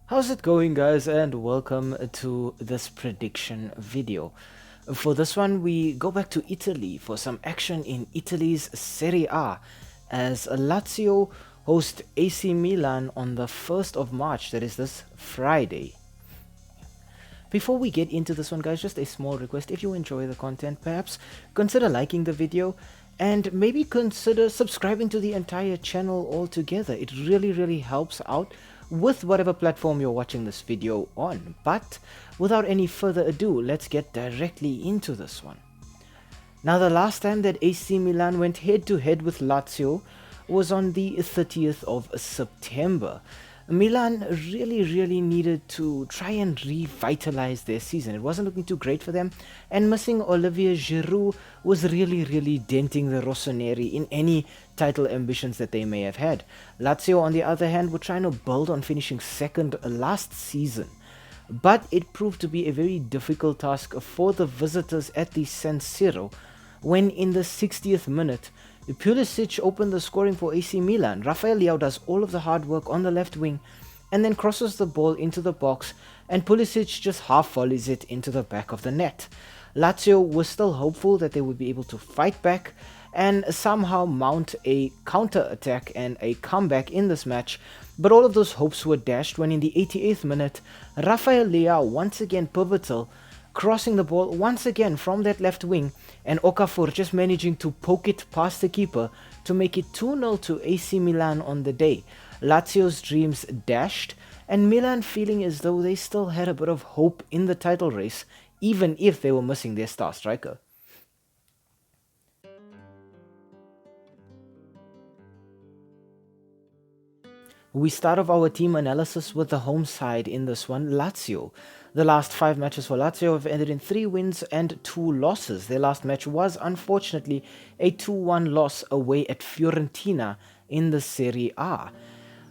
How's it going, guys, and welcome to this prediction video. For this one, we go back to Italy for some action in Italy's Serie A as Lazio host AC Milan on the 1st of March, that is this Friday. Before we get into this one, guys, just a small request. If you enjoy the content, perhaps consider liking the video and maybe consider subscribing to the entire channel altogether. It really helps out with whatever platform you're watching this video on. But without any further ado, let's get directly into this one. Now, the last time that AC Milan went head to head with Lazio was on the 30th of September. Milan really needed to try and revitalize their season. It wasn't looking too great for them, and missing Olivier Giroud was really denting the Rossoneri in any title ambitions that they may have had. Lazio, on the other hand, were trying to build on finishing second last season, but it proved to be a very difficult task for the visitors at the San Siro when in the 60th minute Pulisic opened the scoring for AC Milan. Rafael Leao does all of the hard work on the left wing and then crosses the ball into the box, and Pulisic just half volleys it into the back of the net. Lazio was still hopeful that they would be able to fight back and somehow mount a counter-attack and a comeback in this match, but all of those hopes were dashed when in the 88th minute, Rafael Leao, once again pivotal, crossing the ball once again from that left wing, and Okafor just managing to poke it past the keeper to make it 2-0 to AC Milan on the day. Lazio's dreams dashed, and Milan feeling as though they still had a bit of hope in the title race, even if they were missing their star striker. We start off our team analysis with the home side in this one, Lazio. The last 5 matches for Lazio have ended in 3 wins and 2 losses. Their last match was, unfortunately, a 2-1 loss away at Fiorentina in the Serie A.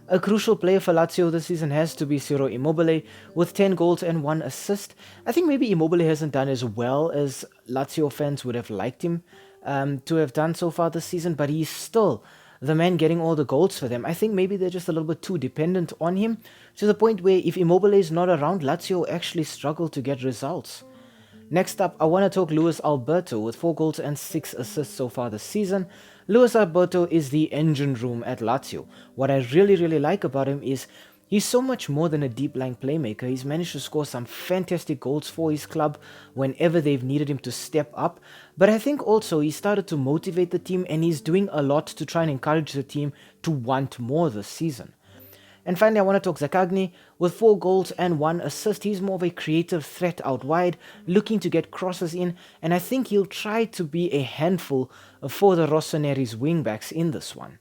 A crucial player for Lazio this season has to be Ciro Immobile, with 10 goals and 1 assist. I think maybe Immobile hasn't done as well as Lazio fans would have liked him to have done so far this season, but he's still the man getting all the goals for them. I think maybe they're just a little bit too dependent on him, to the point where if Immobile is not around, Lazio actually struggle to get results. Next up, I want to talk Luis Alberto with 4 goals and 6 assists so far this season. Luis Alberto is the engine room at Lazio. What I really like about him is he's so much more than a deep-lying playmaker. He's managed to score some fantastic goals for his club whenever they've needed him to step up. But I think also he started to motivate the team, and he's doing a lot to try and encourage the team to want more this season. And finally, I want to talk Zaccagni with 4 goals and 1 assist. He's more of a creative threat out wide, looking to get crosses in, and I think he'll try to be a handful for the Rossoneri's wingbacks in this one.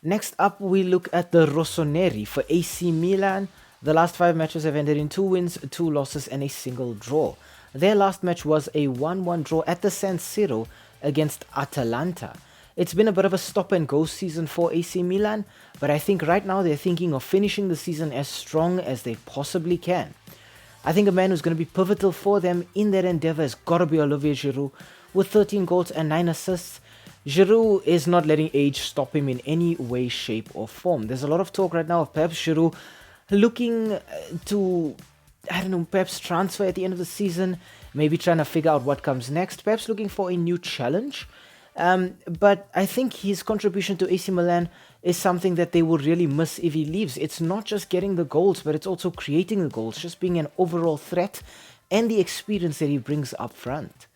Next up, we look at the Rossoneri for AC Milan. The last 5 matches have ended in 2 wins, 2 losses, and a single draw. Their last match was a 1-1 draw at the San Siro against Atalanta. It's been a bit of a stop-and-go season for AC Milan, but I think right now they're thinking of finishing the season as strong as they possibly can. I think a man who's going to be pivotal for them in their endeavour has got to be Olivier Giroud, with 13 goals and 9 assists. Giroud is not letting age stop him in any way, shape or form. There's a lot of talk right now of perhaps Giroud looking to, perhaps transfer at the end of the season, maybe trying to figure out what comes next, perhaps looking for a new challenge. But I think his contribution to AC Milan is something that they will really miss if he leaves. It's not just getting the goals, but it's also creating the goals, just being an overall threat, and the experience that he brings up front.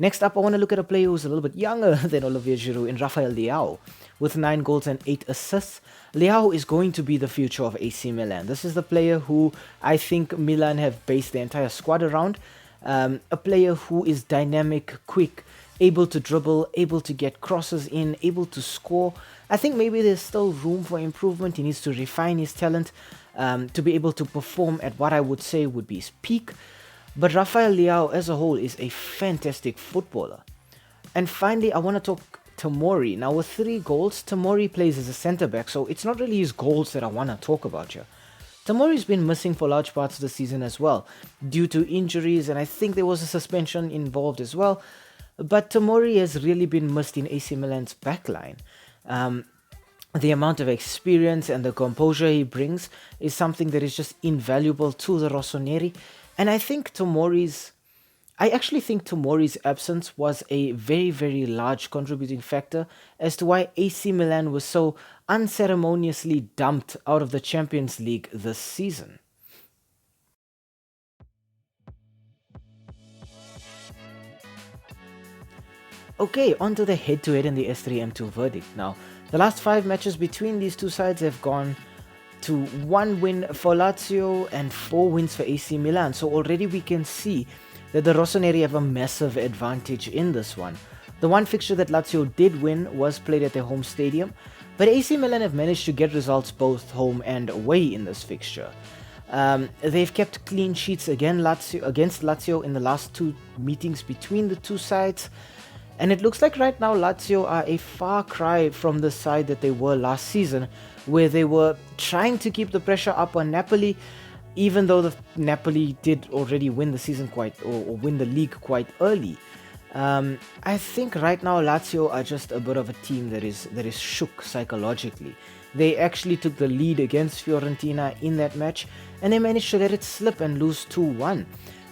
Next up, I want to look at a player who's a little bit younger than Olivier Giroud in Rafael Leao. With 9 goals and 8 assists, Leao is going to be the future of AC Milan. This is the player who I think Milan have based their entire squad around. A player who is dynamic, quick, able to dribble, able to get crosses in, able to score. I think maybe there's still room for improvement. He needs to refine his talent to be able to perform at what I would say would be his peak. But Rafael Leao as a whole is a fantastic footballer. And finally, I want to talk Tomori. Now, with 3 goals, Tomori plays as a centre-back, so it's not really his goals that I want to talk about here. Tomori's been missing for large parts of the season as well, due to injuries, and I think there was a suspension involved as well. but Tomori has really been missed in AC Milan's backline. Um, the amount of experience and the composure he brings is something that is just invaluable to the Rossoneri, and I actually think Tomori's absence was a very, very large contributing factor as to why AC Milan was so unceremoniously dumped out of the Champions League this season. Okay, on to the head-to-head in the S3M2 Verdict now. The last 5 matches between these two sides have gone to 1 win for Lazio and 4 wins for AC Milan, so already we can see that the Rossoneri have a massive advantage in this one. The one fixture that Lazio did win was played at their home stadium, but AC Milan have managed to get results both home and away in this fixture. They've kept clean sheets against Lazio in the last 2 meetings between the two sides, and it looks like right now Lazio are a far cry from the side that they were last season, where they were trying to keep the pressure up on Napoli, even though the Napoli did already win the season or win the league quite early. I think right now Lazio are just a bit of a team that is shook psychologically. They actually took the lead against Fiorentina in that match, and they managed to let it slip and lose 2-1.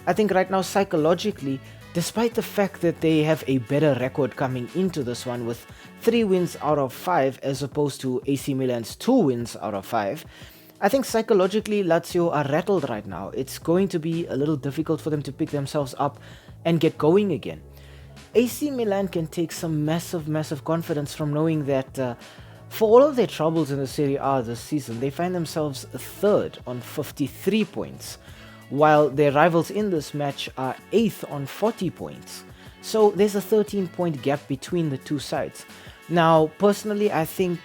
I think right now psychologically, despite the fact that they have a better record coming into this one with 3 wins out of 5 as opposed to AC Milan's 2 wins out of 5, I think psychologically Lazio are rattled right now. It's going to be a little difficult for them to pick themselves up and get going again. AC Milan can take some massive confidence from knowing that for all of their troubles in the Serie A this season, they find themselves 3rd on 53 points, while their rivals in this match are 8th on 40 points. So there's a 13-point gap between the two sides. Now, personally, I think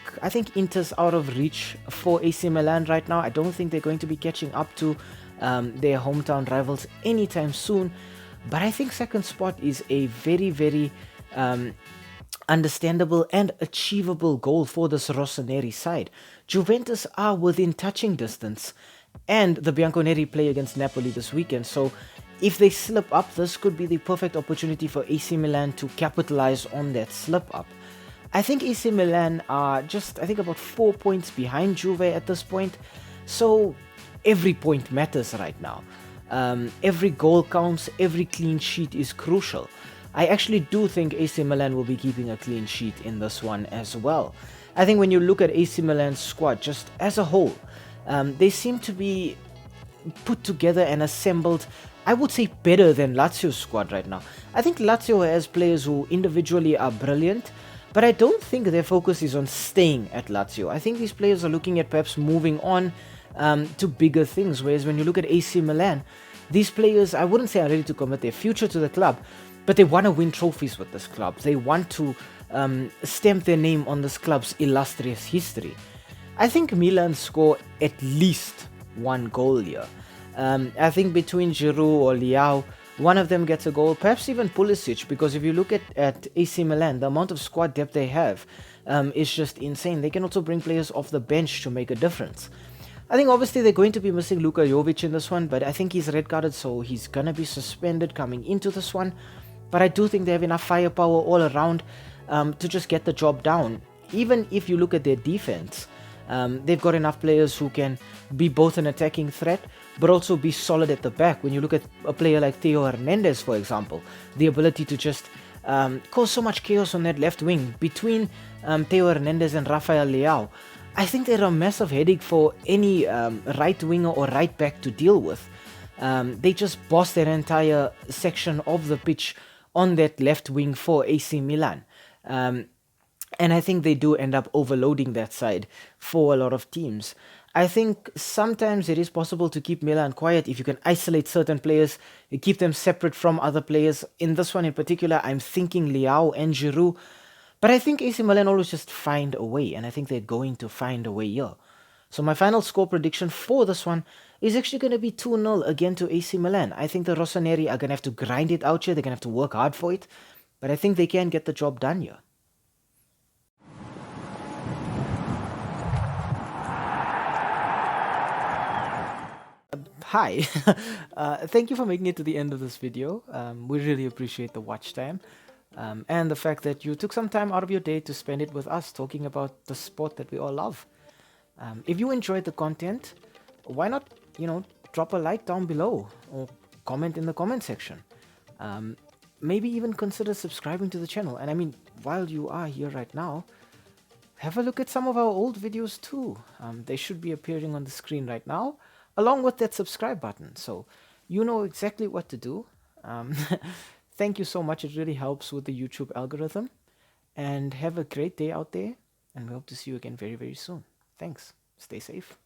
Inter's out of reach for AC Milan right now. I don't think they're going to be catching up to their hometown rivals anytime soon. But I think second spot is a very understandable and achievable goal for this Rossoneri side. Juventus are within touching distance, and the Bianconeri play against Napoli this weekend, so if they slip up, this could be the perfect opportunity for AC Milan to capitalize on that slip up. I think AC Milan are just, about 4 points behind Juve at this point, so every point matters right now. Every goal counts, every clean sheet is crucial. I actually do think AC Milan will be keeping a clean sheet in this one as well. I think when you look at AC Milan's squad just as a whole, they seem to be put together and assembled, I would say, better than Lazio's squad right now. I think Lazio has players who individually are brilliant, but I don't think their focus is on staying at Lazio. I think these players are looking at perhaps moving on to bigger things, whereas when you look at AC Milan, these players, I wouldn't say are ready to commit their future to the club, but they want to win trophies with this club. They want to stamp their name on this club's illustrious history. I think Milan score at least 1 goal here. I think between Giroud or Leao, one of them gets a goal, perhaps even Pulisic, because if you look at AC Milan, the amount of squad depth they have is just insane. They can also bring players off the bench to make a difference. I think obviously they're going to be missing Luka Jovic in this one, but I think he's red carded, so he's going to be suspended coming into this one. But I do think they have enough firepower all around to just get the job down. Even if you look at their defense, they've got enough players who can be both an attacking threat, but also be solid at the back. When you look at a player like Theo Hernandez, for example, the ability to just cause so much chaos on that left wing between Theo Hernandez and Rafael Leao, I think they're a massive headache for any right winger or right back to deal with. They just boss their entire section of the pitch on that left wing for AC Milan. And I think they do end up overloading that side for a lot of teams. I think sometimes it is possible to keep Milan quiet if you can isolate certain players, you keep them separate from other players. In this one in particular, I'm thinking Leao and Giroud. But I think AC Milan always just find a way, and I think they're going to find a way here. So my final score prediction for this one is actually going to be 2-0 again to AC Milan. I think the Rossoneri are going to have to grind it out here. They're going to have to work hard for it. But I think they can get the job done here. Hi, thank you for making it to the end of this video. We really appreciate the watch time. and the fact that you took some time out of your day to spend it with us talking about the sport that we all love. If you enjoyed the content, why not, drop a like down below or comment in the comment section. Um, Maybe even consider subscribing to the channel. And I mean, while you are here right now, have a look at some of our old videos too. They should be appearing on the screen right now, along with that subscribe button. So you know exactly what to do. Um, Thank you so much. It really helps with the YouTube algorithm. And have a great day out there. And we hope to see you again very, very soon. Thanks. Stay safe.